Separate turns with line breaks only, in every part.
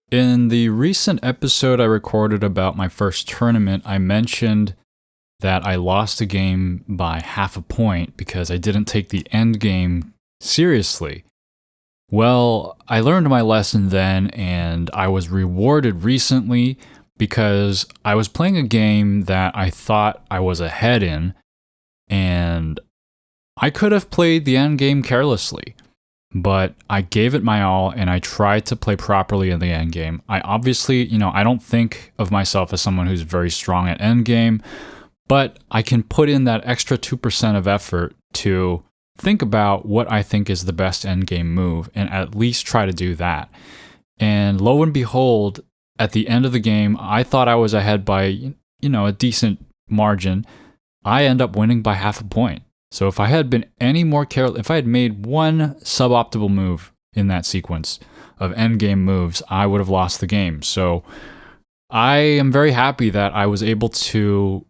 In the recent episode I recorded about my first tournament, I mentioned that I lost a game by half a point because I didn't take the end game seriously. Well, I learned my lesson then, and I was rewarded recently because I was playing a game that I thought I was ahead in, and I could have played the end game carelessly. But I gave it my all and I tried to play properly in the end game. I obviously, I don't think of myself as someone who's very strong at end game, but I can put in that extra 2% of effort to think about what I think is the best end game move and at least try to do that. And lo and behold, at the end of the game, I thought I was ahead by, a decent margin. I end up winning by half a point. So if I had been any more careful, if I had made one suboptimal move in that sequence of endgame moves, I would have lost the game. So I am very happy that I was able to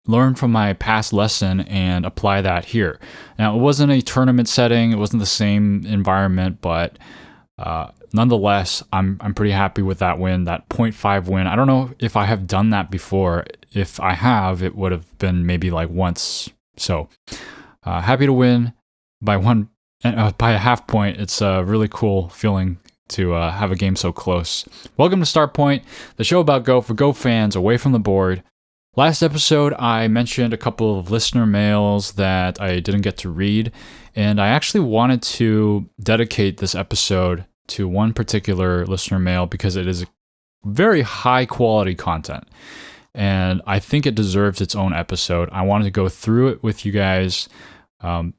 learn from my past lesson and apply that here. Now, it wasn't a tournament setting, it wasn't the same environment, but nonetheless, I'm pretty happy with that win, that 0.5 win. I don't know if I have done that before. If I have, it would have been maybe like once. So, happy to win by a half point. It's a really cool feeling to have a game so close. Welcome to Start Point, the show about Go for Go fans away from the board. Last episode, I mentioned a couple of listener mails that I didn't get to read, and I actually wanted to dedicate this episode to one particular listener mail because it is very high quality content. And I think it deserves its own episode. I wanted to go through it with you guys, and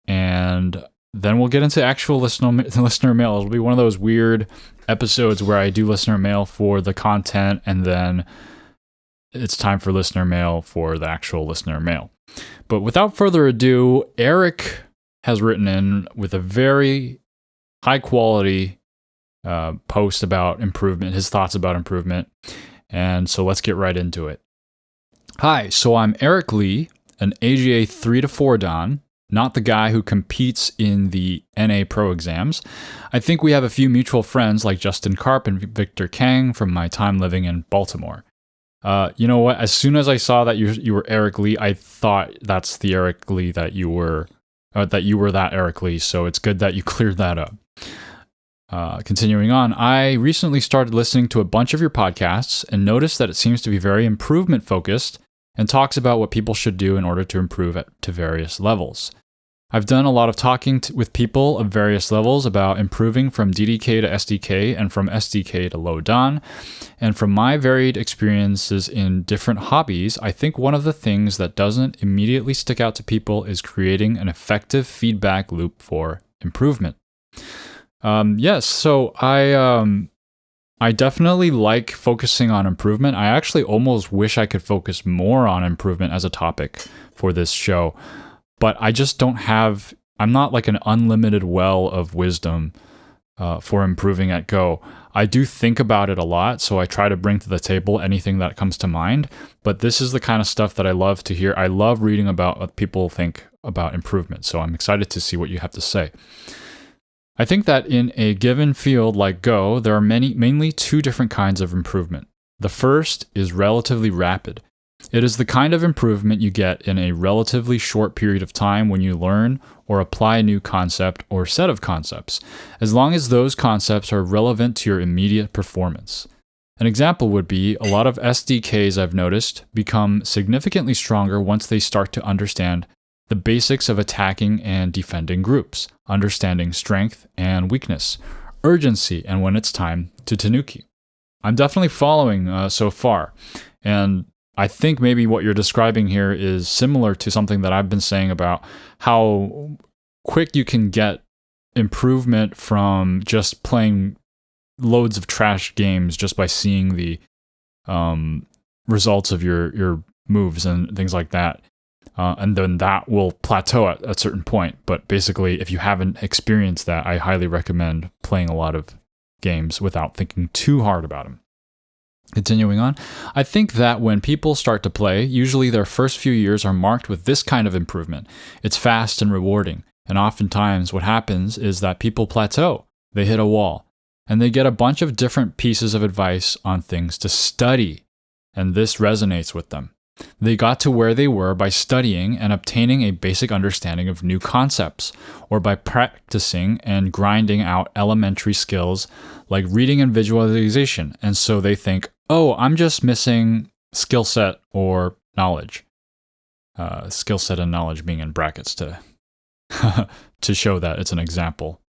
then we'll get into actual listener mail. It'll be one of those weird episodes where I do listener mail for the content, and then it's time for listener mail for the actual listener mail. But without further ado, Eric has written in with a very high quality post about improvement, his thoughts about improvement. And so let's get right into it. Hi, so I'm Eric Lee, an AGA 3-4 Don, not the guy who competes in the NA Pro exams. I think we have a few mutual friends like Justin Karp and Victor Kang from my time living in Baltimore. You know what? As soon as I saw that you were Eric Lee, I thought that's the Eric Lee that you were that Eric Lee. So it's good that you cleared that up. Continuing on, I recently started listening to a bunch of your podcasts and noticed that it seems to be very improvement focused and talks about what people should do in order to improve to various levels. I've done a lot of talking with people of various levels about improving from DDK to SDK and from SDK to low Dan. And from my varied experiences in different hobbies, I think one of the things that doesn't immediately stick out to people is creating an effective feedback loop for improvement. Yes, so I definitely like focusing on improvement. I actually almost wish I could focus more on improvement as a topic for this show, but I just don't have, I'm not like an unlimited well of wisdom for improving at Go. I do think about it a lot, so I try to bring to the table anything that comes to mind, but this is the kind of stuff that I love to hear. I love reading about what people think about improvement, so I'm excited to see what you have to say. I think that in a given field like Go, there are mainly two different kinds of improvement. The first is relatively rapid. It is the kind of improvement you get in a relatively short period of time when you learn or apply a new concept or set of concepts, as long as those concepts are relevant to your immediate performance. An example would be a lot of SDKs I've noticed become significantly stronger once they start to understand the basics of attacking and defending groups, understanding strength and weakness, urgency, and when it's time to tanuki. I'm definitely following so far, and I think maybe what you're describing here is similar to something that I've been saying about how quick you can get improvement from just playing loads of trash games just by seeing the results of your moves and things like that. And then that will plateau at a certain point. But basically, if you haven't experienced that, I highly recommend playing a lot of games without thinking too hard about them. Continuing on, I think that when people start to play, usually their first few years are marked with this kind of improvement. It's fast and rewarding. And oftentimes what happens is that people plateau. They hit a wall. and they get a bunch of different pieces of advice on things to study, and this resonates with them. They got to where they were by studying and obtaining a basic understanding of new concepts, or by practicing and grinding out elementary skills like reading and visualization. And so they think, oh, I'm just missing skill set or knowledge. Skill set and knowledge being in brackets to to show that it's an example.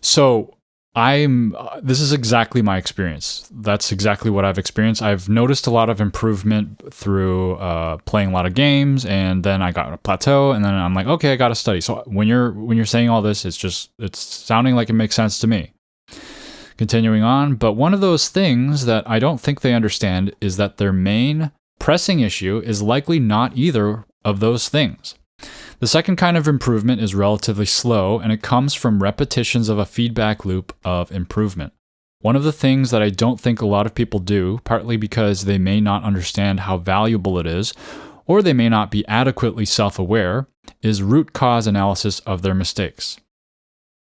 So this is exactly my experience. That's exactly what I've experienced. I've noticed a lot of improvement through playing a lot of games, and then I got a plateau, and then I'm like, okay, I got to study. So when you're saying all this, it's sounding like it makes sense to me. Continuing on, but one of those things that I don't think they understand is that their main pressing issue is likely not either of those things. The second kind of improvement is relatively slow, and it comes from repetitions of a feedback loop of improvement. One of the things that I don't think a lot of people do, partly because they may not understand how valuable it is, or they may not be adequately self-aware, is root cause analysis of their mistakes.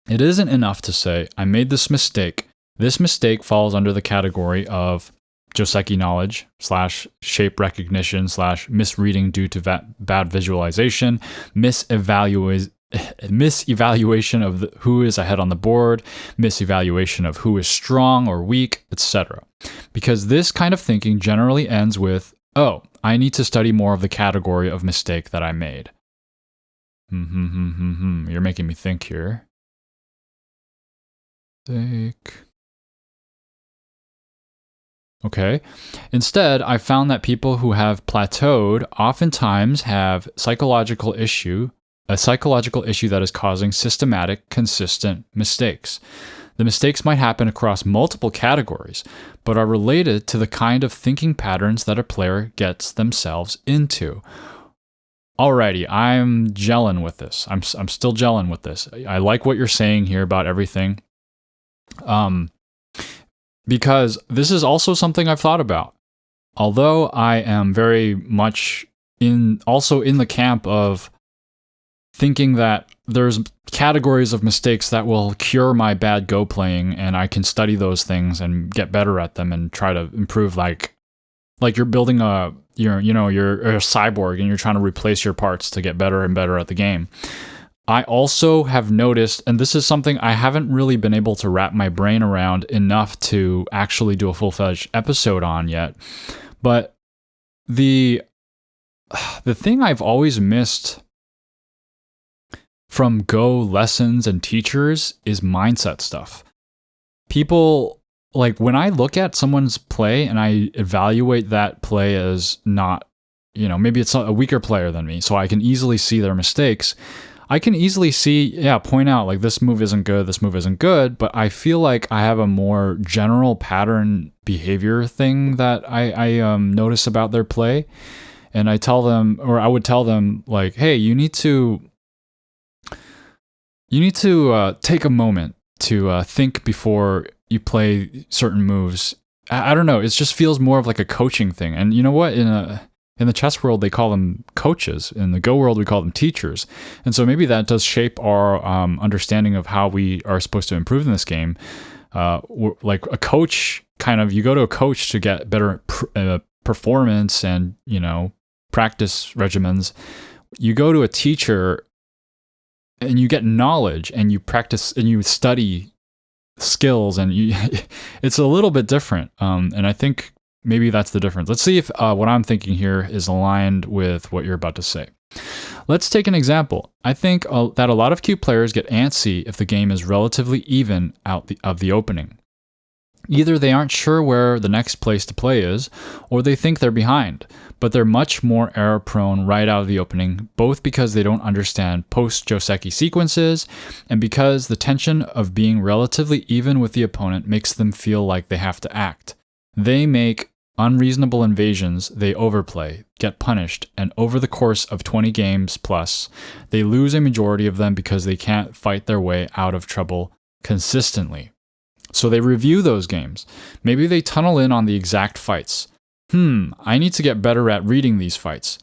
It isn't enough to say, I made this mistake. This mistake falls under the category of Joseki knowledge / shape recognition / misreading due to bad visualization, misevaluation of who is ahead on the board, misevaluation of who is strong or weak, etc. Because this kind of thinking generally ends with, oh, I need to study more of the category of mistake that I made. You're making me think here. Okay. Instead, I found that people who have plateaued oftentimes have a psychological issue that is causing systematic, consistent mistakes. The mistakes might happen across multiple categories, but are related to the kind of thinking patterns that a player gets themselves into. Alrighty, I'm gelling with this. I'm still gelling with this. I like what you're saying here about everything. Because this is also something I've thought about. Although I am very much also in the camp of thinking that there's categories of mistakes that will cure my bad Go playing, and I can study those things and get better at them and try to improve, like you're building you're a cyborg and you're trying to replace your parts to get better and better at the game. I also have noticed, and this is something I haven't really been able to wrap my brain around enough to actually do a full-fledged episode on yet, but the thing I've always missed from Go lessons and teachers is mindset stuff. People, like when I look at someone's play and I evaluate that play as not, maybe it's a weaker player than me, so I can easily see their mistakes. I can easily point out like this move isn't good, but I feel like I have a more general pattern behavior thing that I notice about their play. And I would tell them like, hey, you need to take a moment to think before you play certain moves. I don't know. It just feels more of like a coaching thing. And you know what? In the chess world, they call them coaches. In the Go world, we call them teachers. And so maybe that does shape our understanding of how we are supposed to improve in this game. Like a coach, you go to a coach to get better performance and, practice regimens. You go to a teacher and you get knowledge and you practice and you study skills, and it's a little bit different. And I think maybe that's the difference. Let's see if what I'm thinking here is aligned with what you're about to say. Let's take an example. I think that a lot of Q players get antsy if the game is relatively even out of the opening. Either they aren't sure where the next place to play is, or they think they're behind, but they're much more error-prone right out of the opening, both because they don't understand post-Joseki sequences, and because the tension of being relatively even with the opponent makes them feel like they have to act. They make unreasonable invasions, they overplay, get punished, and over the course of 20 games plus, they lose a majority of them because they can't fight their way out of trouble consistently. So they review those games. Maybe they tunnel in on the exact fights. I need to get better at reading these fights.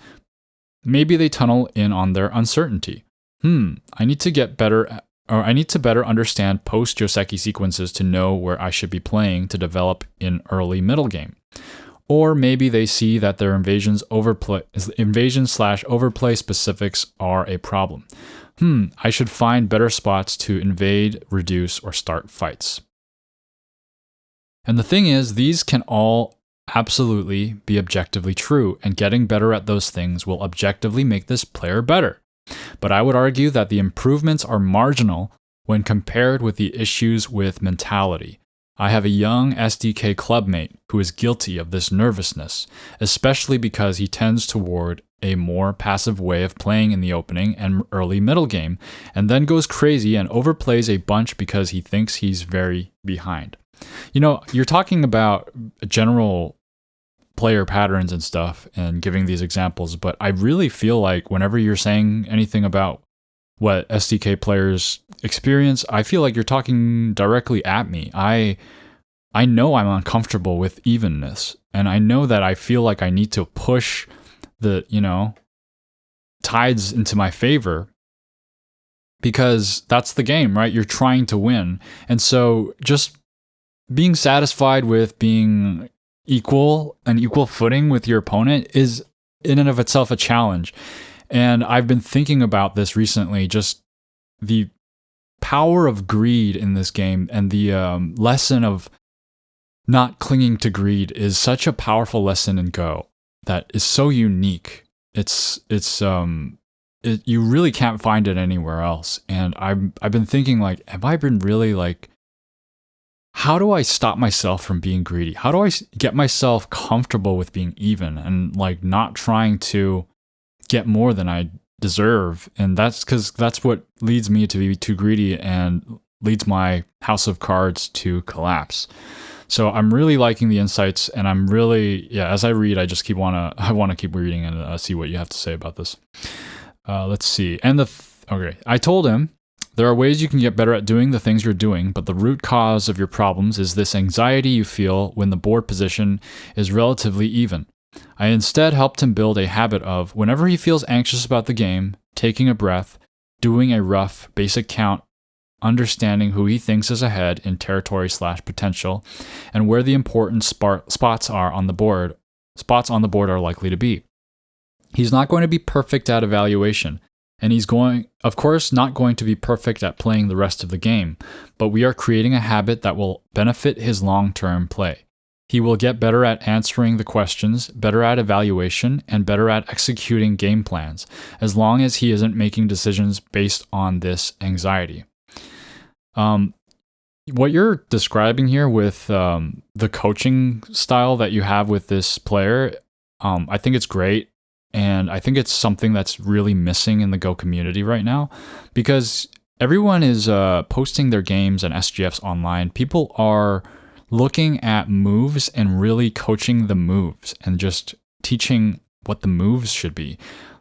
Maybe they tunnel in on their uncertainty. I need to get better or I need to better understand post Joseki sequences to know where I should be playing to develop in early middle game. Or maybe they see that their invasion/overplay specifics are a problem. I should find better spots to invade, reduce, or start fights. And the thing is, these can all absolutely be objectively true, and getting better at those things will objectively make this player better. But I would argue that the improvements are marginal when compared with the issues with mentality. I have a young SDK clubmate who is guilty of this nervousness, especially because he tends toward a more passive way of playing in the opening and early middle game, and then goes crazy and overplays a bunch because he thinks he's very behind. You know, you're talking about general player patterns and stuff and giving these examples, but I really feel like whenever you're saying anything about what SDK players experience, I feel like you're talking directly at me. I know I'm uncomfortable with evenness, and I know that I feel like I need to push the, tides into my favor, because that's the game, right? You're trying to win. And so just being satisfied with being equal footing with your opponent is in and of itself a challenge. And I've been thinking about this recently, just the power of greed in this game, and the lesson of not clinging to greed is such a powerful lesson in Go that is so unique. You really can't find it anywhere else. And I've been thinking, like, have I been really, like, how do I stop myself from being greedy? How do I get myself comfortable with being even and, like, not trying to get more than I deserve? And that's because that's what leads me to be too greedy and leads my house of cards to collapse. So I'm really liking the insights, and I'm really, as I read, I just I want to keep reading and see what you have to say about this. Let's see. And I told him, there are ways you can get better at doing the things you're doing, but the root cause of your problems is this anxiety you feel when the board position is relatively even. I instead helped him build a habit of, whenever he feels anxious about the game, taking a breath, doing a rough basic count, understanding who he thinks is ahead in territory/potential, and where the important spots on the board are likely to be. He's not going to be perfect at evaluation, and he's of course, not going to be perfect at playing the rest of the game, but we are creating a habit that will benefit his long-term play. He will get better at answering the questions, better at evaluation, and better at executing game plans, as long as he isn't making decisions based on this anxiety. What you're describing here with the coaching style that you have with this player, I think it's great. And I think it's something that's really missing in the Go community right now, because everyone is posting their games and SGFs online. People are looking at moves and really coaching the moves and just teaching what the moves should be.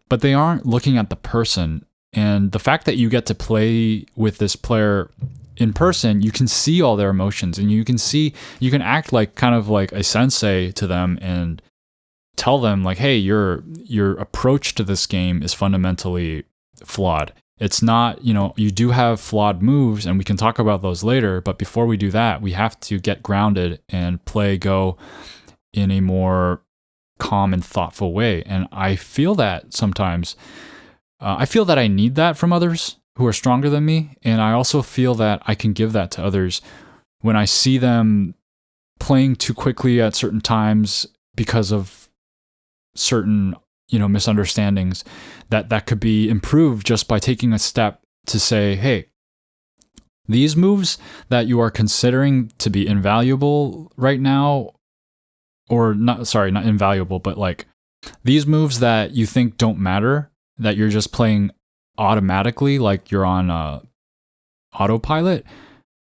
But they aren't looking at the person. And the fact that you get to play with this player in person, you can see all their emotions, and you can act like kind of like a sensei to them and tell them, like, hey, your approach to this game is fundamentally flawed. It's not, you do have flawed moves, and we can talk about those later, but before we do that, we have to get grounded and play Go in a more calm and thoughtful way. And I feel that sometimes, I feel that I need that from others who are stronger than me, and I also feel that I can give that to others when I see them playing too quickly at certain times because of certain misunderstandings that could be improved just by taking a step to say, hey, these moves that you are considering to be invaluable right now, or not invaluable, but like these moves that you think don't matter, that you're just playing automatically, like you're on autopilot,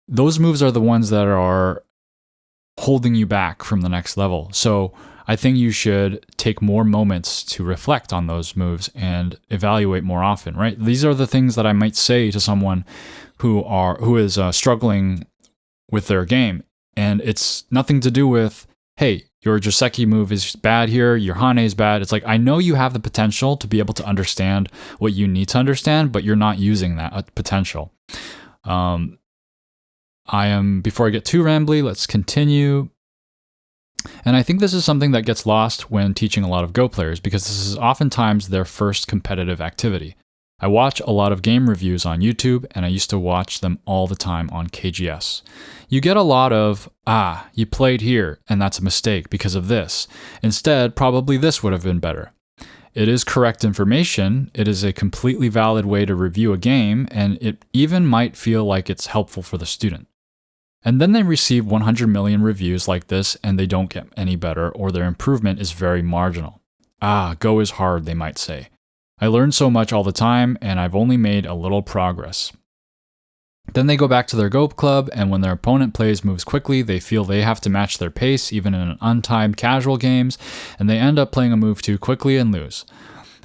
those moves are the ones that are holding you back from the next level. So I think you should take more moments to reflect on those moves and evaluate more often, right? These are the things that I might say to someone who is struggling with their game. And it's nothing to do with, hey, your Joseki move is bad here, your Hane is bad. It's like, I know you have the potential to be able to understand what you need to understand, but you're not using that potential. Before I get too rambly, let's continue. And I think this is something that gets lost when teaching a lot of Go players, because this is oftentimes their first competitive activity. I watch a lot of game reviews on YouTube, and I used to watch them all the time on KGS. You get a lot of, you played here, and that's a mistake because of this. Instead, probably this would have been better. It is correct information, it is a completely valid way to review a game, and it even might feel like it's helpful for the student. And then they receive 100 million reviews like this, and they don't get any better, or their improvement is very marginal. Go is hard, they might say. I learn so much all the time, and I've only made a little progress. Then they go back to their Go club, and when their opponent plays moves quickly, they feel they have to match their pace, even in untimed casual games, and they end up playing a move too quickly and lose.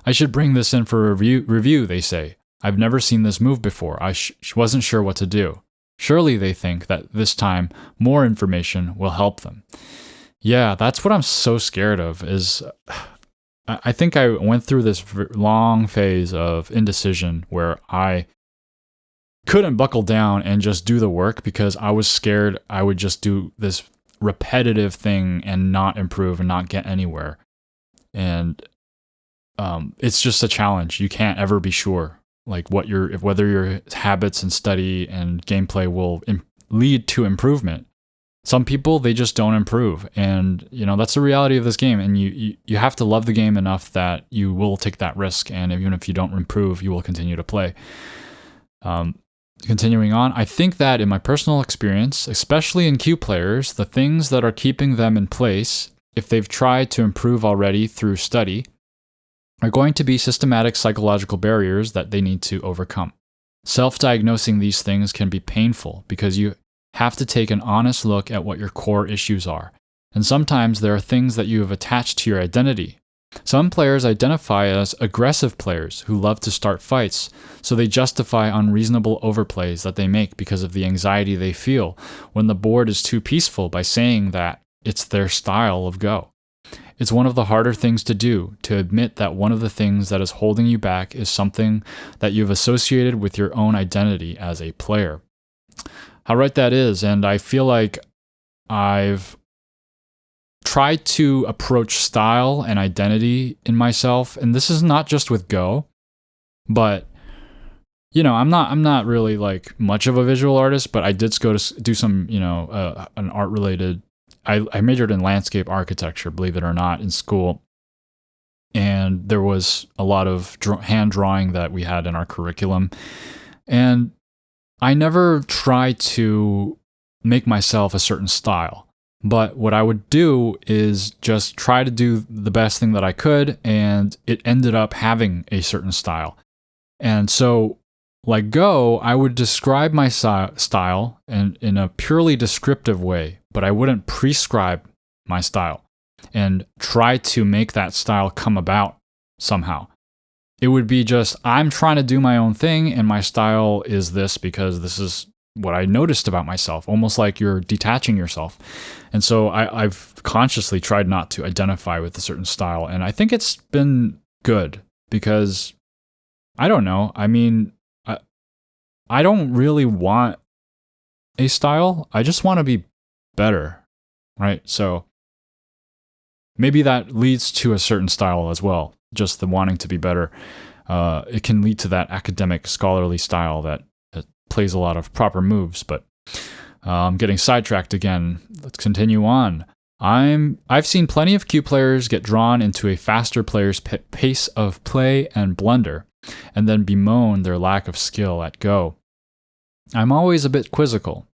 I should bring this in for a review, they say. I've never seen this move before. I wasn't sure what to do. Surely they think that this time more information will help them. Yeah, that's what I'm so scared of, is I think I went through this long phase of indecision where I couldn't buckle down and just do the work because I was scared I would just do this repetitive thing and not improve and not get anywhere. And it's just a challenge. You can't ever be sure like whether your habits and study and gameplay will lead to improvement. Some people, they just don't improve, and that's the reality of this game. And you have to love the game enough that you will take that risk, and even if you don't improve, you will continue to play. Continuing on, I think that in my personal experience, especially in Q players, the things that are keeping them in place, if they've tried to improve already through study, are going to be systematic psychological barriers that they need to overcome. Self-diagnosing these things can be painful because you have to take an honest look at what your core issues are. And sometimes there are things that you have attached to your identity. Some players identify as aggressive players who love to start fights, so they justify unreasonable overplays that they make because of the anxiety they feel when the board is too peaceful by saying that it's their style of Go. It's one of the harder things to do, to admit that one of the things that is holding you back is something that you've associated with your own identity as a player. How right that is, and I feel like I've tried to approach style and identity in myself, and this is not just with Go, but I'm not really like much of a visual artist, but I did go to do some an art related. I majored in landscape architecture, believe it or not, in school, and there was a lot of hand drawing that we had in our curriculum, and I never tried to make myself a certain style. But what I would do is just try to do the best thing that I could, and it ended up having a certain style. And so, like Go, I would describe my style in a purely descriptive way, but I wouldn't prescribe my style and try to make that style come about somehow. It would be just, I'm trying to do my own thing, and my style is this because this is what I noticed about myself, almost like you're detaching yourself. And so I've consciously tried not to identify with a certain style, and I think it's been good because, I don't know, I mean, I don't really want a style, I just want to be better, right? So maybe that leads to a certain style as well, just the wanting to be better. It can lead to that academic, scholarly style that plays a lot of proper moves, but I'm getting sidetracked again. Let's continue on. I've seen plenty of Q players get drawn into a faster player's pace of play and blunder, and then bemoan their lack of skill at Go. I'm always a bit quizzical.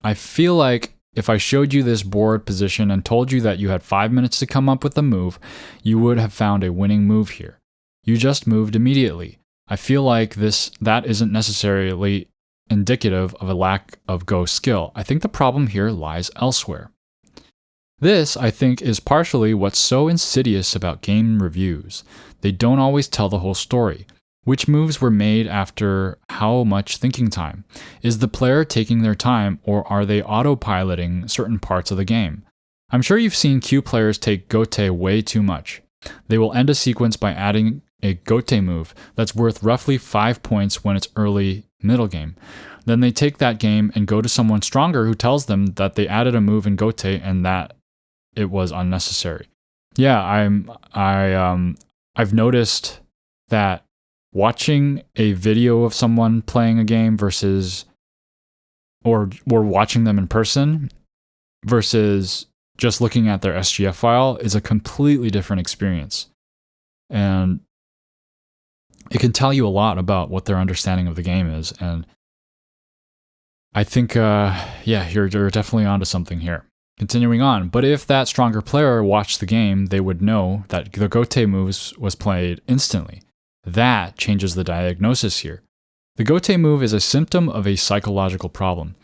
I feel like if I showed you this board position and told you that you had 5 minutes to come up with a move, you would have found a winning move here. You just moved immediately. I feel like that isn't necessarily indicative of a lack of Go skill. I think the problem here lies elsewhere. This, I think, is partially what's so insidious about game reviews. They don't always tell the whole story. Which moves were made after how much thinking time? Is the player taking their time, or are they autopiloting certain parts of the game? I'm sure you've seen Q players take Gote way too much. They will end a sequence by adding a gote move that's worth roughly 5 points when it's early middle game. Then they take that game and go to someone stronger who tells them that they added a move in gote and that it was unnecessary. Yeah, I've noticed that watching a video of someone playing a game versus or watching them in person versus just looking at their SGF file is a completely different experience. And it can tell you a lot about what their understanding of the game is. And I think, you're definitely onto something here. Continuing on, but if that stronger player watched the game, they would know that the gote moves was played instantly. That changes the diagnosis here. The gote move is a symptom of a psychological problem.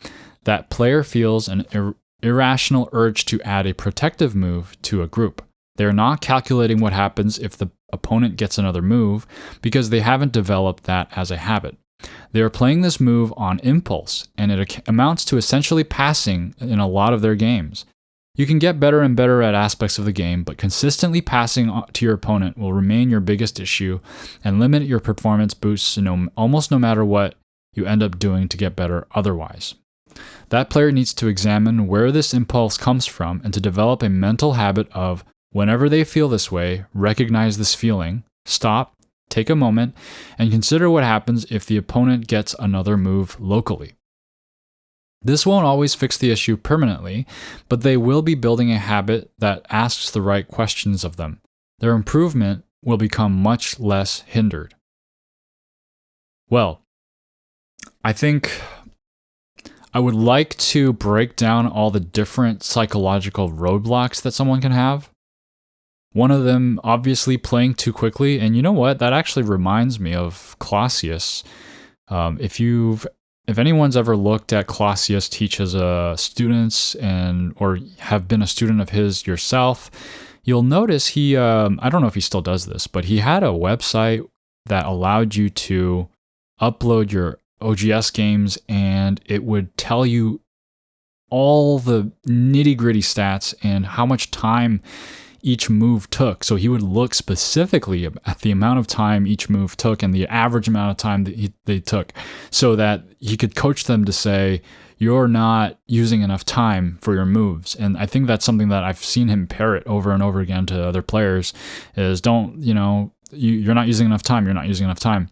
That player feels an irrational urge to add a protective move to a group. They're not calculating what happens if the opponent gets another move because they haven't developed that as a habit. They are playing this move on impulse, and it amounts to essentially passing in a lot of their games. You can get better and better at aspects of the game, but consistently passing to your opponent will remain your biggest issue and limit your performance boosts almost no matter what you end up doing to get better otherwise. That player needs to examine where this impulse comes from and to develop a mental habit of, whenever they feel this way, recognize this feeling, stop, take a moment, and consider what happens if the opponent gets another move locally. This won't always fix the issue permanently, but they will be building a habit that asks the right questions of them. Their improvement will become much less hindered. Well, I think I would like to break down all the different psychological roadblocks that someone can have. One of them, obviously, playing too quickly. And you know what? That actually reminds me of Clausius. If anyone's ever looked at Clausius teach as students or have been a student of his yourself, you'll notice he, I don't know if he still does this, but he had a website that allowed you to upload your OGS games and it would tell you all the nitty-gritty stats and how much time each move took. So he would look specifically at the amount of time each move took and the average amount of time that they took so that he could coach them to say, you're not using enough time for your moves. And I think that's something that I've seen him parrot over and over again to other players is you're not using enough time. You're not using enough time.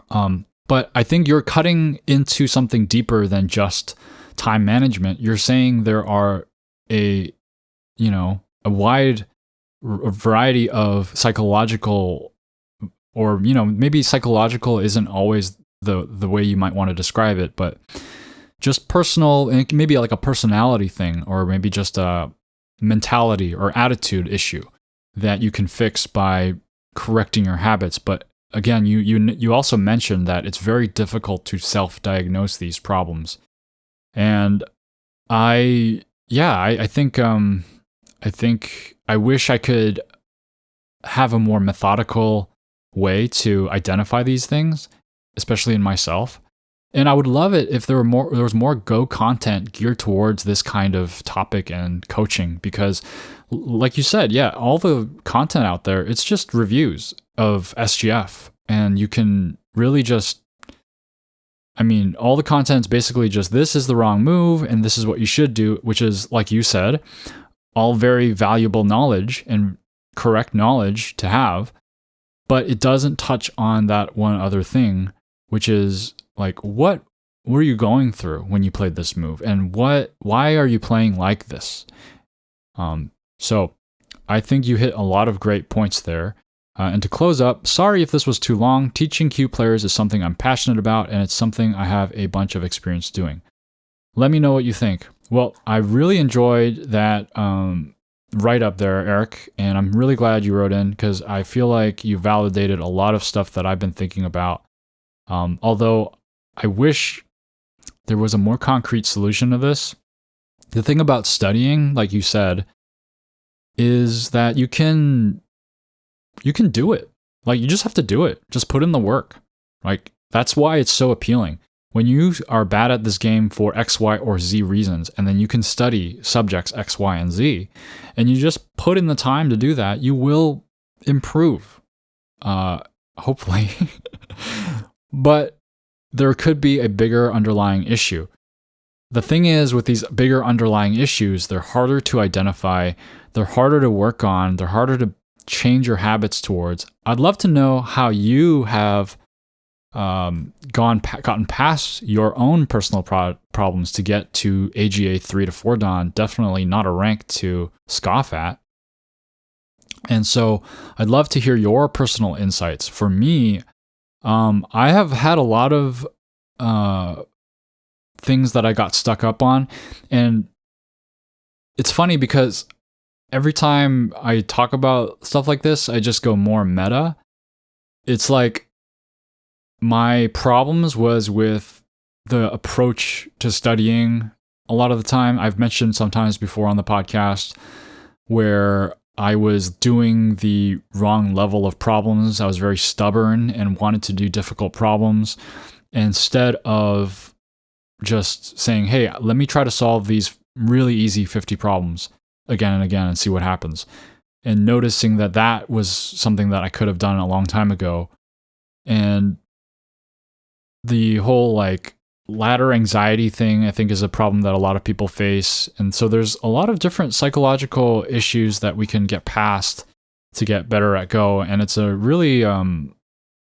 But I think you're cutting into something deeper than just time management. You're saying there are a wide variety of psychological, or maybe psychological isn't always the way you might want to describe it, but just personal, and maybe like a personality thing, or maybe just a mentality or attitude issue that you can fix by correcting your habits. But again, you also mentioned that it's very difficult to self-diagnose these problems, and I think I wish I could have a more methodical way to identify these things, especially in myself. And I would love it if there was more Go content geared towards this kind of topic and coaching, because like you said, all the content out there, it's just reviews of SGF, and you can really all the content's basically just, this is the wrong move and this is what you should do, which is, like you said, all very valuable knowledge and correct knowledge to have, but it doesn't touch on that one other thing, which is like, what were you going through when you played this move, and why are you playing like this? So I think you hit a lot of great points there. And to close up, sorry if this was too long. Teaching Q players is something I'm passionate about, and it's something I have a bunch of experience doing. Let me know what you think. Well, I really enjoyed that write-up there, Eric, and I'm really glad you wrote in, because I feel like you validated a lot of stuff that I've been thinking about. Although I wish there was a more concrete solution to this. The thing about studying, like you said, is that you can do it. Like, you just have to do it. Just put in the work. Like, that's why it's so appealing. When you are bad at this game for X, Y, or Z reasons, and then you can study subjects X, Y, and Z, and you just put in the time to do that, you will improve. hopefully. But there could be a bigger underlying issue. The thing is, with these bigger underlying issues, they're harder to identify, they're harder to work on, they're harder to change your habits towards. I'd love to know how you have gotten past your own personal problems to get to AGA 3 to 4 Dan. Definitely not a rank to scoff at. And so I'd love to hear your personal insights. For me, I have had a lot of things that I got stuck up on. And it's funny because every time I talk about stuff like this, I just go more meta. It's like my problems was with the approach to studying. A lot of the time, I've mentioned sometimes before on the podcast where I was doing the wrong level of problems. I was very stubborn and wanted to do difficult problems instead of just saying, hey, let me try to solve these really easy 50 problems again and again and see what happens. And noticing that that was something that I could have done a long time ago. And the whole like ladder anxiety thing, I think, is a problem that a lot of people face. And so there's a lot of different psychological issues that we can get past to get better at Go. And it's a really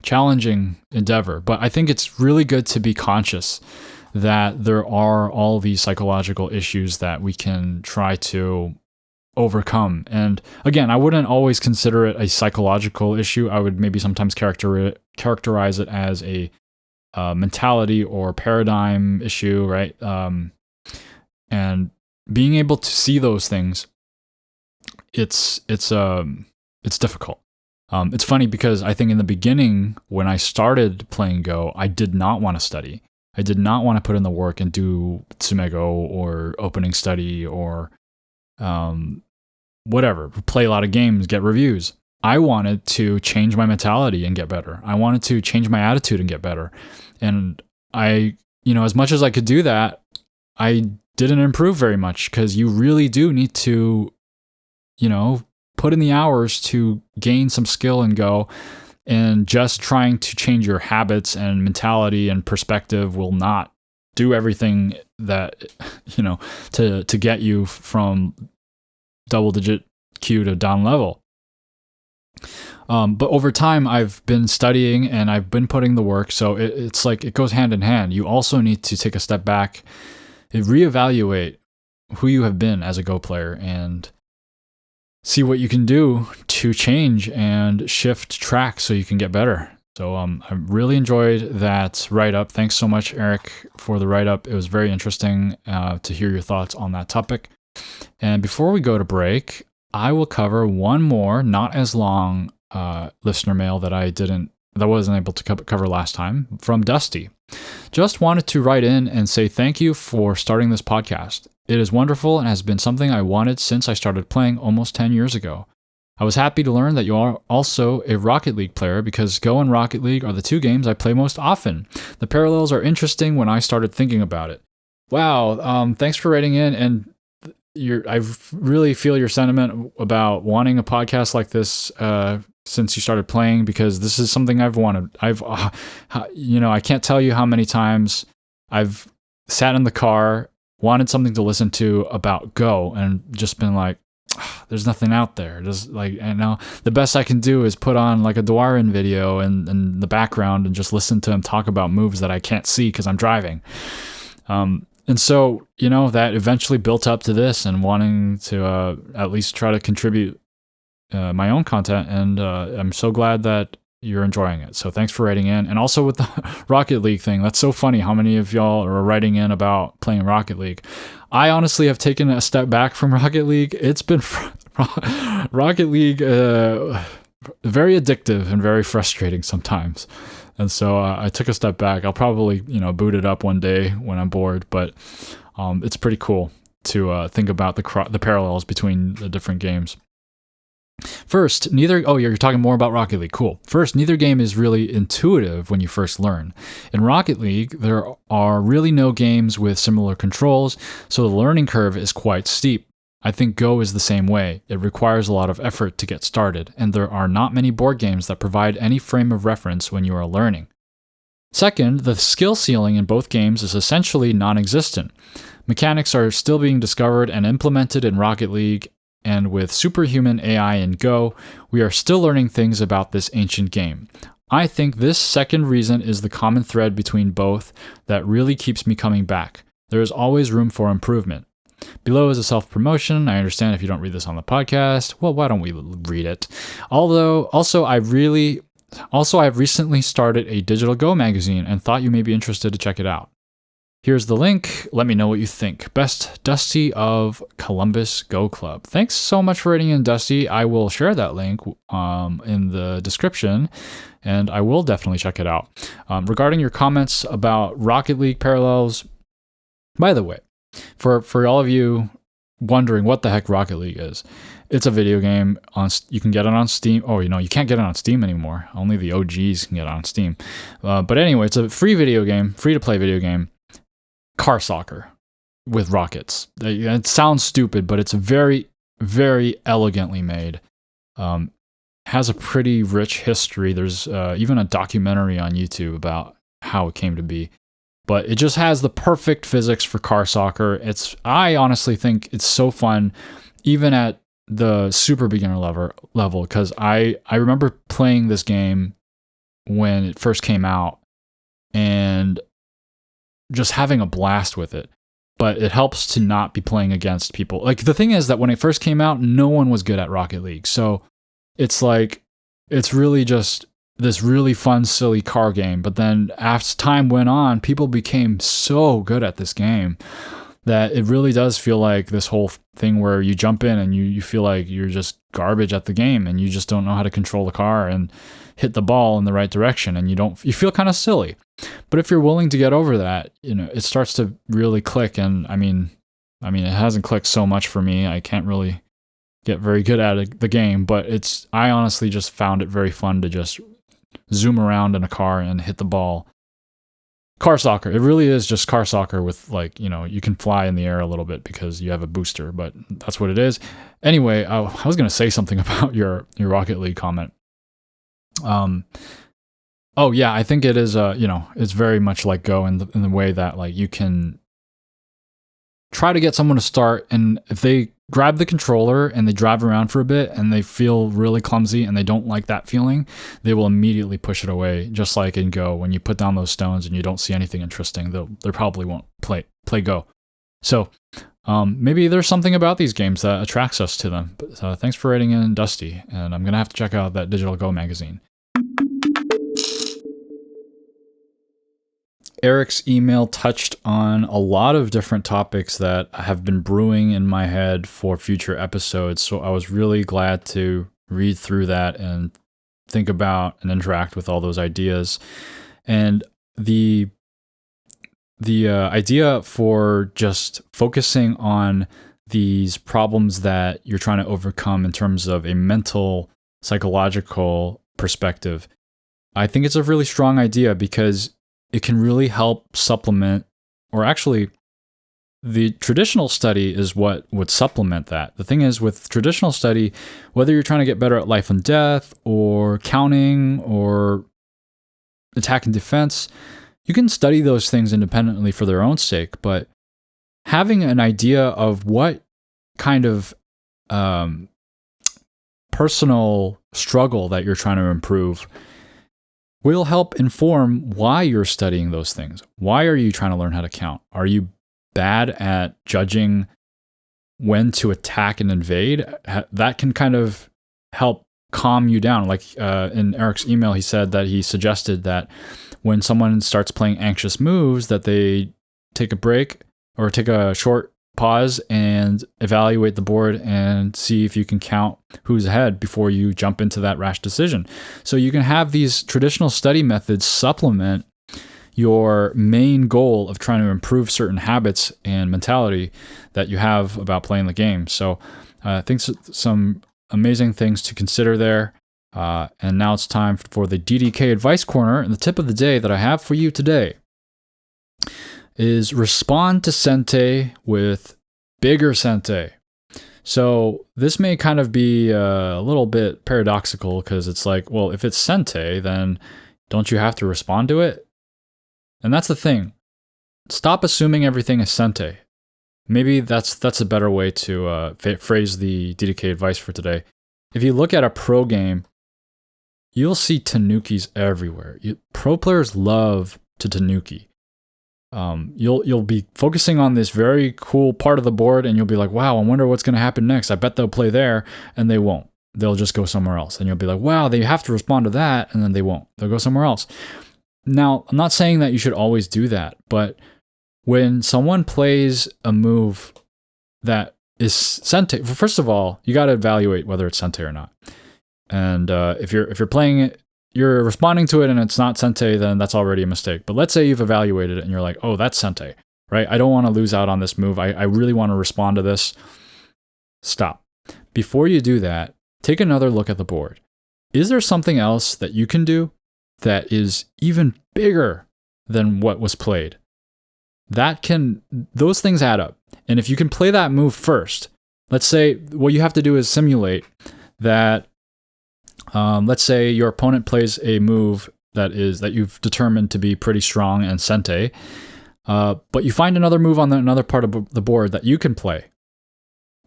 challenging endeavor. But I think it's really good to be conscious that there are all these psychological issues that we can try to overcome. And again, I wouldn't always consider it a psychological issue. I would maybe sometimes characterize it as a mentality or paradigm issue, right? And being able to see those things, it's difficult. It's funny because I think in the beginning, when I started playing Go, I did not want to study. I did not want to put in the work and do Tsumego or opening study or whatever, play a lot of games, get reviews. I wanted to change my mentality and get better. I wanted to change my attitude and get better. And I, as much as I could do that, I didn't improve very much because you really do need to, put in the hours to gain some skill and Go. And just trying to change your habits and mentality and perspective will not do everything that, to get you from double-digit Q to down level. But over time, I've been studying and I've been putting the work. So it's like it goes hand in hand. You also need to take a step back and reevaluate who you have been as a Go player and see what you can do to change and shift track so you can get better. So I really enjoyed that write-up. Thanks so much, Eric, for the write-up. It was very interesting to hear your thoughts on that topic. And before we go to break, I will cover one more, not as long listener mail that I wasn't able to cover last time, from Dusty. Just wanted to write in and say thank you for starting this podcast. It is wonderful and has been something I wanted since I started playing almost 10 years ago. I was happy to learn that you are also a Rocket League player because Go and Rocket League are the two games I play most often. The parallels are interesting when I started thinking about it. Wow, thanks for writing in, and I really feel your sentiment about wanting a podcast like this since you started playing, because this is something I've wanted. I can't tell you how many times I've sat in the car, wanted something to listen to about Go, and just been like, there's nothing out there. Just like, and now the best I can do is put on like a Dwarin video in the background and just listen to him talk about moves that I can't see because I'm driving. And so, that eventually built up to this and wanting to at least try to contribute my own content. And I'm so glad that you're enjoying it. So thanks for writing in. And also with the Rocket League thing, that's so funny how many of y'all are writing in about playing Rocket League. I honestly have taken a step back from Rocket League. It's been Rocket League very addictive and very frustrating sometimes. And so I took a step back. I'll probably, boot it up one day when I'm bored, but it's pretty cool to think about the parallels between the different games. First, you're talking more about Rocket League. Cool. First, neither game is really intuitive when you first learn. In Rocket League, there are really no games with similar controls, so the learning curve is quite steep. I think Go is the same way. It requires a lot of effort to get started, and there are not many board games that provide any frame of reference when you are learning. Second, the skill ceiling in both games is essentially non-existent. Mechanics are still being discovered and implemented in Rocket League, and with superhuman AI in Go, we are still learning things about this ancient game. I think this second reason is the common thread between both that really keeps me coming back. There is always room for improvement. Below is a self-promotion. I understand if you don't read this on the podcast. Well, why don't we read it? Also, I've recently started a digital Go magazine and thought you may be interested to check it out. Here's the link. Let me know what you think. Best Dusty of Columbus Go Club. Thanks so much for writing in, Dusty. I will share that link in the description, and I will definitely check it out. Regarding your comments about Rocket League parallels, by the way, for all of you wondering what the heck Rocket League is, it's a video game. You can get it on Steam. Oh, you can't get it on Steam anymore. Only the OGs can get it on Steam. But anyway, it's a free to play video game. Car soccer with rockets. It sounds stupid, but it's very, very elegantly made. Has a pretty rich history. There's even a documentary on YouTube about how it came to be. But it just has the perfect physics for car soccer. I honestly think it's so fun, even at the super beginner level, because I remember playing this game when it first came out and just having a blast with it. But it helps to not be playing against people. Like, the thing is that when it first came out, no one was good at Rocket League. So it's like, it's really just this really fun, silly car game. But then as time went on, people became so good at this game that it really does feel like this whole thing where you jump in and you feel like you're just garbage at the game and you just don't know how to control the car and hit the ball in the right direction, and you feel kind of silly. But if you're willing to get over that, it starts to really click. And I mean, it hasn't clicked so much for me. I can't really get very good at the game, but I honestly just found it very fun to just zoom around in a car and hit the ball. Car soccer. It really is just car soccer with, like, you can fly in the air a little bit because you have a booster, but that's what it is. Anyway, I was going to say something about your Rocket League comment. Oh yeah, I think it is. It's very much like Go in the way that, like, you can try to get someone to start, and if they grab the controller and they drive around for a bit and they feel really clumsy and they don't like that feeling, they will immediately push it away. Just like in Go, when you put down those stones and you don't see anything interesting, they probably won't play Go. So maybe there's something about these games that attracts us to them. But thanks for writing in, Dusty, and I'm gonna have to check out that Digital Go magazine. Eric's email touched on a lot of different topics that have been brewing in my head for future episodes, so I was really glad to read through that and think about and interact with all those ideas. And the idea for just focusing on these problems that you're trying to overcome in terms of a mental, psychological perspective, I think it's a really strong idea because it can really help supplement, or actually, the traditional study is what would supplement that. The thing is, with traditional study, whether you're trying to get better at life and death, or counting, or attack and defense, you can study those things independently for their own sake, but having an idea of what kind of personal struggle that you're trying to improve will help inform why you're studying those things. Why are you trying to learn how to count? Are you bad at judging when to attack and invade? That can kind of help calm you down. Like in Eric's email, he said that he suggested that when someone starts playing anxious moves, that they take a break or take a short pause and evaluate the board and see if you can count who's ahead before you jump into that rash decision. So you can have these traditional study methods supplement your main goal of trying to improve certain habits and mentality that you have about playing the game. So I think some amazing things to consider there. And now it's time for the DDK Advice Corner. And the tip of the day that I have for you today is respond to Sente with bigger Sente. So this may kind of be a little bit paradoxical because it's like, well, if it's Sente, then don't you have to respond to it? And that's the thing. Stop assuming everything is Sente. Maybe that's a better way to phrase the DDK advice for today. If you look at a pro game, you'll see tanukis everywhere. Pro players love to tanuki. You'll be focusing on this very cool part of the board, and you'll be like, wow, I wonder what's going to happen next. I bet they'll play there, and they won't. They'll just go somewhere else. And you'll be like, wow, they have to respond to that, and then they won't. They'll go somewhere else. Now, I'm not saying that you should always do that, but when someone plays a move that is Sente, first of all, you got to evaluate whether it's Sente or not. And if you're playing it, you're responding to it and it's not Sente, then that's already a mistake. But let's say you've evaluated it and you're like, oh, that's Sente, right? I don't want to lose out on this move. I really want to respond to this. Stop. Before you do that, take another look at the board. Is there something else that you can do that is even bigger than what was played? Those things add up. And if you can play that move first, let's say what you have to do is simulate that. Let's say your opponent plays a move that you've determined to be pretty strong and Sente, but you find another move on another part of the board that you can play.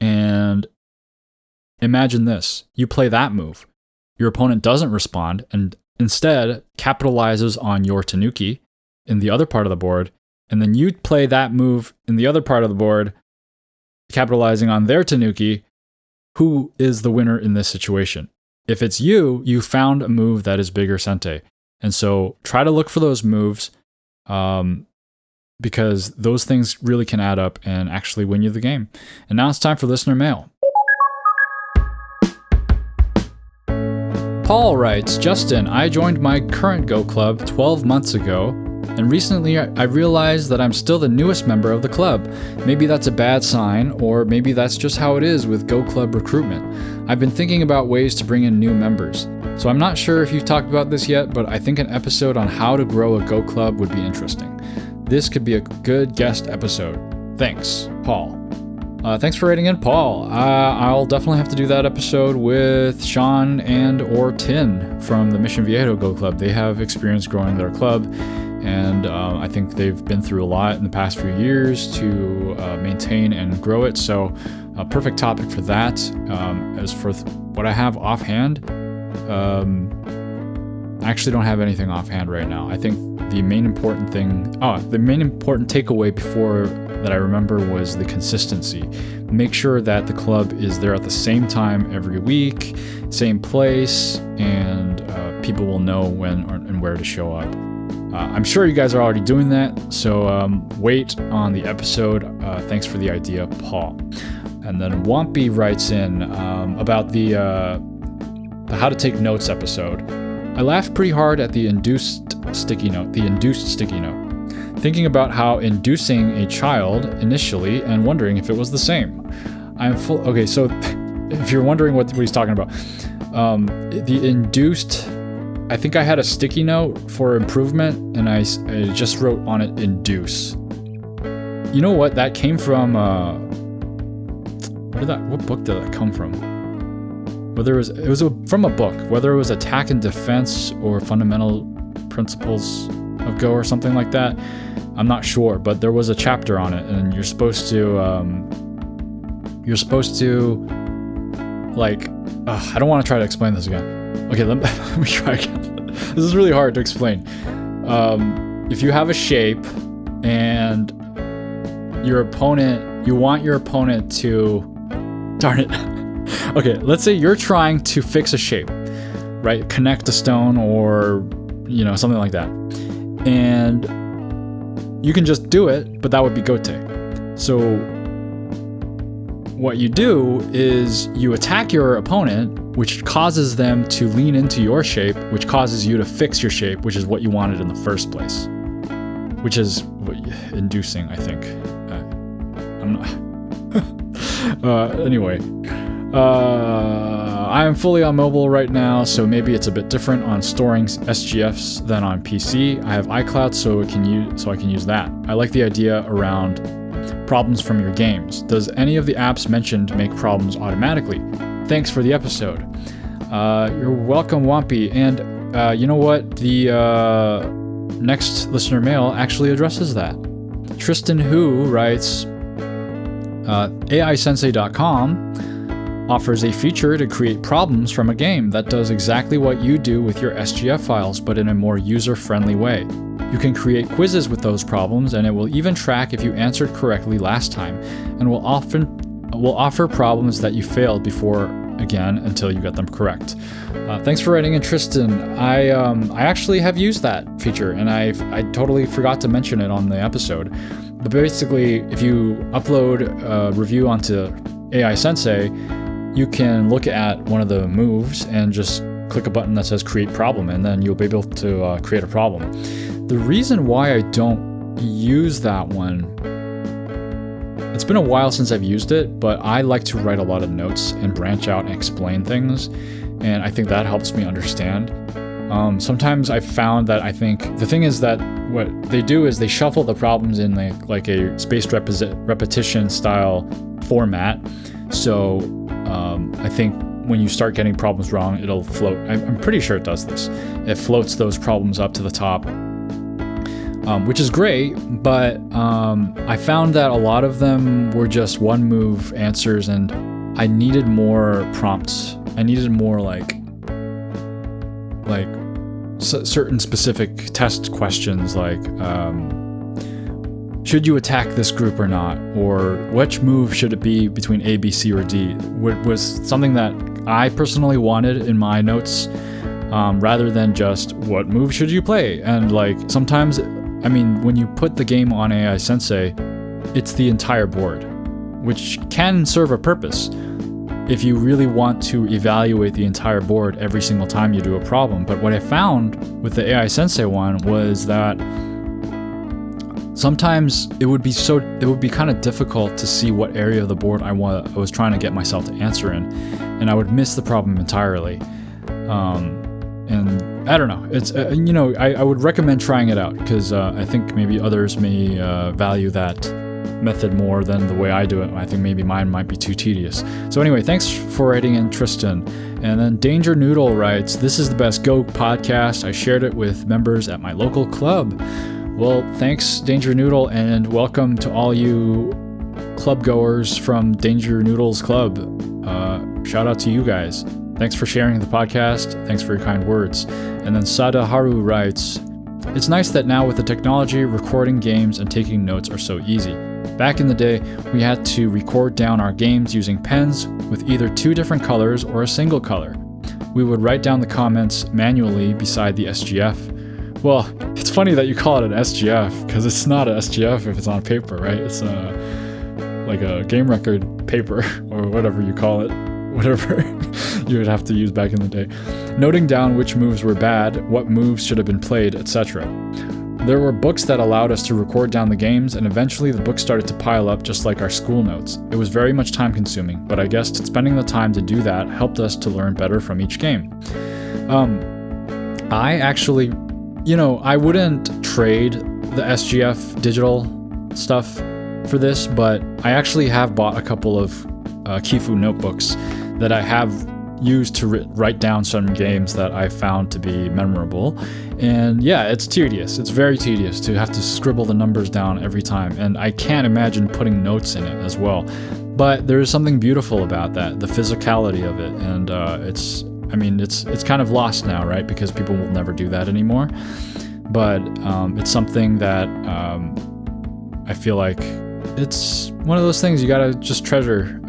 And imagine this. You play that move. Your opponent doesn't respond and instead capitalizes on your tanuki in the other part of the board, and then you play that move in the other part of the board, capitalizing on their tanuki. Who is the winner in this situation? If it's you found a move that is bigger Sente. And so try to look for those moves because those things really can add up and actually win you the game. And now it's time for listener mail. Paul writes, Justin, I joined my current Go Club 12 months ago, and recently I realized that I'm still the newest member of the club. Maybe that's a bad sign, or maybe that's just how it is with Go Club recruitment. I've been thinking about ways to bring in new members. So I'm not sure if you've talked about this yet, but I think an episode on how to grow a Go Club would be interesting. This could be a good guest episode. Thanks, Paul. Thanks for writing in, Paul. I'll definitely have to do that episode with Sean or Tin from the Mission Viejo Go Club. They have experience growing their club, and I think they've been through a lot in the past few years to maintain and grow it. So a perfect topic for that. As for what I have offhand, I actually don't have anything offhand right now. I think the main important takeaway before that I remember was the consistency. Make sure that the club is there at the same time every week, same place, and people will know when and where to show up. I'm sure you guys are already doing that, so wait on the episode. Thanks for the idea, Paul. And then Wampy writes in about the How to Take Notes episode. I laughed pretty hard at the induced sticky note, thinking about how inducing a child initially and wondering if it was the same. Okay, so if you're wondering what he's talking about, the induced, I think I had a sticky note for improvement and I just wrote on it induce. You know what? That came from, what book did that come from? Whether it was from a book, whether it was Attack and Defense or Fundamental Principles of Go or something like that. I'm not sure, but there was a chapter on it, and you're supposed to I don't want to try to explain this again. Okay, let me try again. This is really hard to explain. If you have a shape and you want your opponent to, darn it. Okay, let's say you're trying to fix a shape, right? Connect a stone or, something like that. And you can just do it, but that would be gote. So what you do is you attack your opponent, which causes them to lean into your shape, which causes you to fix your shape, which is what you wanted in the first place. Which is inducing, I think. I'm not... Anyway. I am fully on mobile right now, so maybe it's a bit different on storing SGFs than on PC. I have iCloud, so I can use that. I like the idea around problems from your games? Does any of the apps mentioned make problems automatically? Thanks for the episode. You're welcome, Wampy. And you know what? The next listener mail actually addresses that. Tristan Hu writes, AIsensei.com offers a feature to create problems from a game that does exactly what you do with your SGF files, but in a more user-friendly way. You can create quizzes with those problems, and it will even track if you answered correctly last time, and will offer problems that you failed before again until you get them correct. Thanks for writing in, Tristan. I actually have used that feature, and I totally forgot to mention it on the episode. But basically, if you upload a review onto AI Sensei, you can look at one of the moves and just click a button that says create problem, and then you'll be able to create a problem. The reason why I don't use that one, it's been a while since I've used it, but I like to write a lot of notes and branch out and explain things, and I think that helps me understand. Sometimes I've found that I think the thing is that what they do is they shuffle the problems in like a spaced repetition style format. So I think when you start getting problems wrong, it'll float. I'm pretty sure it does this. It floats those problems up to the top, which is great, but I found that a lot of them were just one move answers, and I needed more prompts. I needed more like certain specific test questions, like should you attack this group or not, or which move should it be between A, B, C, or D, was something that I personally wanted in my notes, rather than just what move should you play. And like sometimes, I mean, when you put the game on AI Sensei, it's the entire board, which can serve a purpose if you really want to evaluate the entire board every single time you do a problem. But what I found with the AI Sensei one was that sometimes it would be kind of difficult to see what area of the board I was trying to get myself to answer in, and I would miss the problem entirely. And I don't know. It's I would recommend trying it out, because I think maybe others may value that method more than the way I do it. I think maybe mine might be too tedious. So anyway, thanks for writing in, Tristan. And then Danger Noodle writes, "This is the best Go podcast. I shared it with members at my local club." Well, thanks, Danger Noodle, and welcome to all you club goers from Danger Noodle's club. Shout out to you guys. Thanks for sharing the podcast. Thanks for your kind words. And then Sada Haru writes, "It's nice that now with the technology, recording games and taking notes are so easy. Back in the day, we had to record down our games using pens with either 2 different colors or a single color. We would write down the comments manually beside the SGF. Well, it's funny that you call it an SGF, because it's not an SGF if it's on paper, right? It's like a game record paper, or whatever you call it, whatever you would have to use back in the day. Noting down which moves were bad, what moves should have been played, etc. There were books that allowed us to record down the games, and eventually the books started to pile up just like our school notes. It was very much time consuming, but I guess spending the time to do that helped us to learn better from each game." I actually, I wouldn't trade the SGF digital stuff for this, but I actually have bought a couple of Kifu notebooks that I have used to write down some games that I found to be memorable. And yeah, it's tedious. It's very tedious to have to scribble the numbers down every time, and I can't imagine putting notes in it as well. But there is something beautiful about that, the physicality of it, and it's kind of lost now, right? Because people will never do that anymore. But it's something that I feel like it's one of those things you gotta just treasure.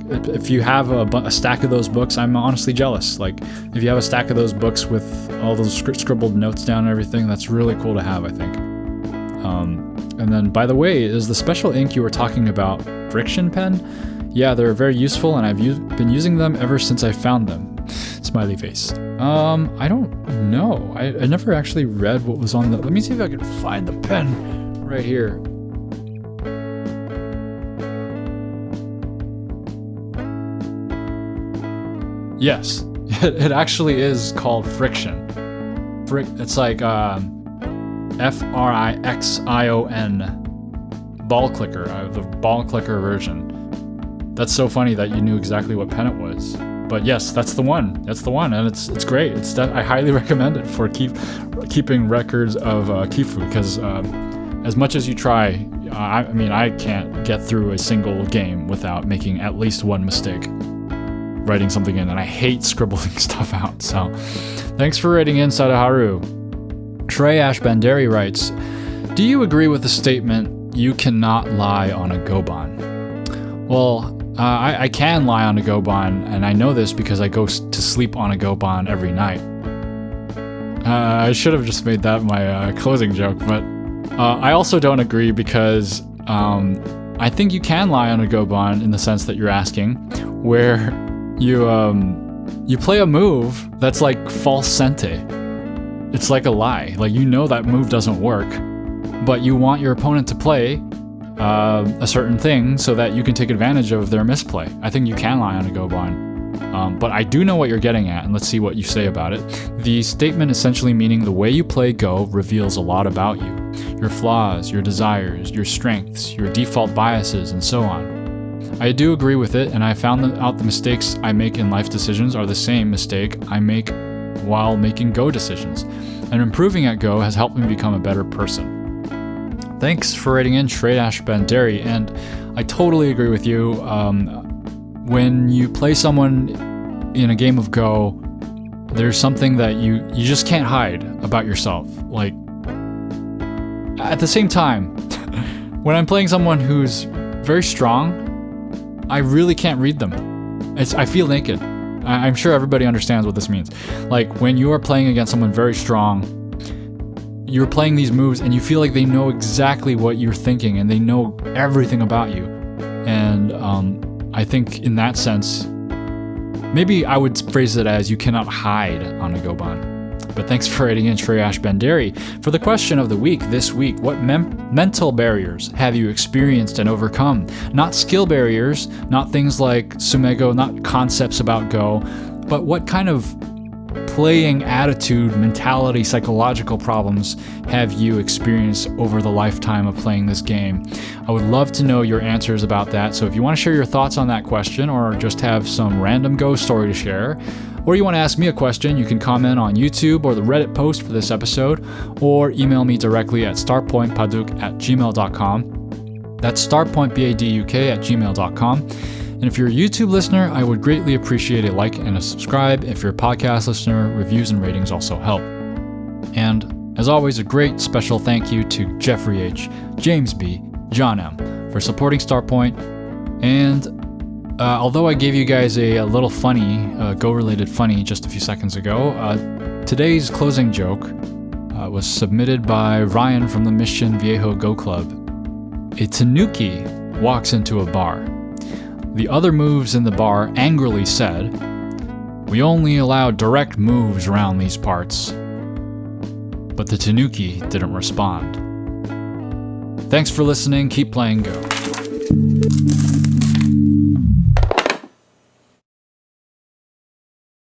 If you have a stack of those books, I'm honestly jealous. Like, if you have a stack of those books with all those scribbled notes down and everything, that's really cool to have, I think. And then, by the way, is the special ink you were talking about Friction pen? Yeah, they're very useful, and I've been using them ever since I found them. Smiley face. I don't know. I never actually read what was on the... Let me see if I can find the pen right here. Yes, it actually is called Friction. It's like Frixion. ball clicker. I have the ball clicker version. That's so funny that you knew exactly what pen it was. But yes, that's the one. That's the one, and it's great. I highly recommend it for keeping records of Kifu, because as much as you try, I can't get through a single game without making at least one mistake writing something in, and I hate scribbling stuff out. So thanks for writing in, Sadaharu. Trey Ash Banderi writes, do you agree with the statement, you cannot lie on a Goban? Well, I can lie on a Goban, and I know this because I go to sleep on a Goban every night. I should have just made that my closing joke, but I also don't agree because I think you can lie on a Goban in the sense that you're asking, where you play a move that's like false sente. It's like a lie. Like, you know that move doesn't work, but you want your opponent to play a certain thing so that you can take advantage of their misplay. I think you can lie on a Goban. But I do know what you're getting at, and let's see what you say about it. The statement essentially meaning the way you play Go reveals a lot about you. Your flaws, your desires, your strengths, your default biases, and so on. I do agree with it, and I found out the mistakes I make in life decisions are the same mistake I make while making Go decisions. And improving at Go has helped me become a better person. Thanks for writing in, Trey Ash Banderi, and I totally agree with you. When you play someone in a game of Go, there's something that you just can't hide about yourself. Like, at the same time, when I'm playing someone who's very strong, I really can't read them. I feel naked. I'm sure everybody understands what this means. Like, when you are playing against someone very strong, you're playing these moves and you feel like they know exactly what you're thinking and they know everything about you. And I think in that sense, maybe I would phrase it as you cannot hide on a Goban. But thanks for writing in, Trey Ash Banderi. For the question of the week this week, what mental barriers have you experienced and overcome? Not skill barriers, not things like Sumego, not concepts about Go, but what kind of playing attitude, mentality, psychological problems have you experienced over the lifetime of playing this game? I would love to know your answers about that. So if you want to share your thoughts on that question, or just have some random Go story to share, or you want to ask me a question, you can comment on YouTube or the Reddit post for this episode, or email me directly at starpointpaduk@gmail.com. That's starpointbaduk@gmail.com. And if you're a YouTube listener, I would greatly appreciate a like and a subscribe. If you're a podcast listener, reviews and ratings also help. And as always, a great special thank you to Jeffrey H., James B., John M. for supporting Starpoint. And although I gave you guys a little funny, Go-related funny just a few seconds ago, today's closing joke was submitted by Ryan from the Mission Viejo Go Club. A tanuki walks into a bar. The other moves in the bar angrily said, "We only allow direct moves around these parts." But the tanuki didn't respond. Thanks for listening. Keep playing Go.